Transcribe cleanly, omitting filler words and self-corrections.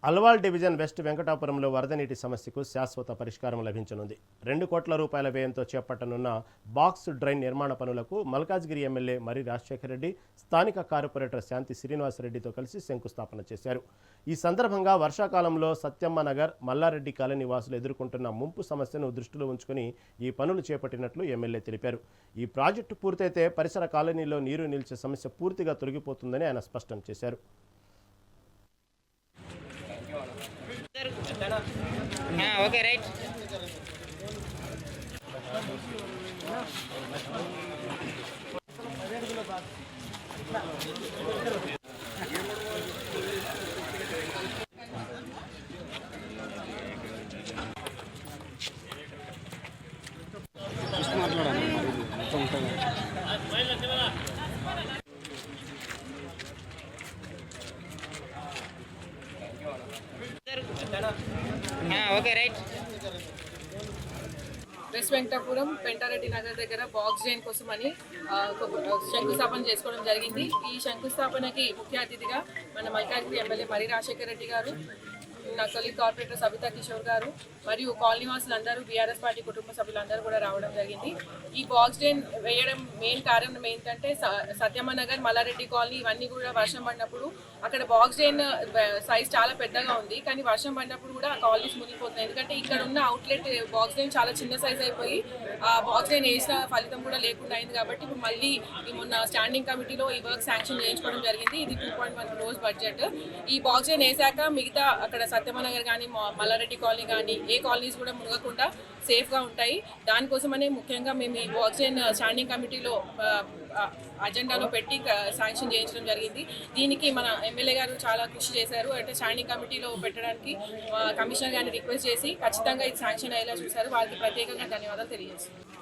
Alwal division west వెంకటాపురంలో వరద నీటి సమస్యకు శాశ్వత పరిష్కారం లభించనుంది. 2 కోట్ల రూపాయల వ్యయంతో చేపట్టనున్న బాక్స్ డ్రైన్ నిర్మాణ పనులకు మల్కాజ్గిరి ఎమ్మెల్యే మరి రాజశేఖర రెడ్డి స్థానిక కార్పొరేటర్ శాంతి శ్రీనివాసరెడ్డితో కలిసి శంకుస్థాపన చేశారు. ఈ సందర్భంగా వర్షాకాలంలో సత్యమ్మ నగర్, మల్లారెడ్డి కాలనీ వాసులు ఎదుర్కొంటున్న ముంపు సమస్యను దృష్టిలో ఉంచుకుని ఈ పనులు చేపట్టినట్లు ఎమ్మెల్యే తెలిపారు. ఈ ప్రాజెక్టు పూర్తయితే పరిసర కాలనీలో నీరు నిలిచే సమస్య పూర్తిగా తొలగిపోతుందని ఆయన స్పష్టం చేశారు. Okay right. Okay right. West Venkatapuram Penta Reddy Nagar దగ్గర బాక్స్ డ్రైన్ కోసమని శంకుస్థాపన చేసుకోవడం జరిగింది. ఈ శంకుస్థాపనకి ముఖ్య అతిథిగా మన మల్కాజ్గిరి ఎమ్మెల్యే మరి రాజశేఖర రెడ్డి గారు, నా కొలీగ్ కార్పొరేటర్ సబితా కిషోర్ గారు మరియు కాలనీ వాసులందరూ, బీఆర్ఎస్ పార్టీ కుటుంబ సభ్యులందరూ కూడా రావడం జరిగింది. ఈ బాక్స్ డ్రైన్ వేయడం మెయిన్ కారణం ఏంటంటే సత్యమ్మ నగర్, మల్లారెడ్డి కాలనీ ఇవన్నీ కూడా వర్షం పడినప్పుడు అక్కడ బాక్స్ డ్రైన్ సైజ్ చాలా పెద్దగా ఉంది, కానీ వర్షం పడినప్పుడు కూడా ఆ కాలనీస్ మునిగిపోతున్నాయి. ఎందుకంటే ఇక్కడ ఉన్న అవుట్లెట్ బాక్స్ డ్రైన్ చాలా చిన్న సైజ్ అయిపోయి ఆ బాక్స్ డ్రైన్ వేసిన ఫలితం కూడా లేకుండా అయింది. కాబట్టి ఇప్పుడు మళ్ళీ మొన్న స్టాండింగ్ కమిటీలో ఈ వర్క్ శాంక్షన్ చేయించుకోవడం జరిగింది. ఇది 2.1 crores బడ్జెట్. ఈ బాక్స్ డ్రైన్ వేసాక మిగతా అక్కడ సత్యమ్మ నగర్ కానీ, మల్లారెడ్డి కాలనీ కానీ ఏ కాలనీస్ కూడా మునగకుండా సేఫ్గా ఉంటాయి. దానికోసమనే ముఖ్యంగా మేము ఈ బాక్స్ డ్రైన్ స్టాండింగ్ కమిటీలో అజెండాలో పెట్టి శాంక్షన్ చేయించడం జరిగింది. దీనికి మన ఎమ్మెల్యే గారు చాలా కృషి చేశారు. అంటే స్టాండింగ్ కమిటీలో పెట్టడానికి కమిషనర్ గారిని రిక్వెస్ట్ చేసి ఖచ్చితంగా ఇది శాంక్షన్ అయ్యేలా చూశారు. వారికి ప్రత్యేకంగా ధన్యవాదాలు తెలియజేస్తున్నాను.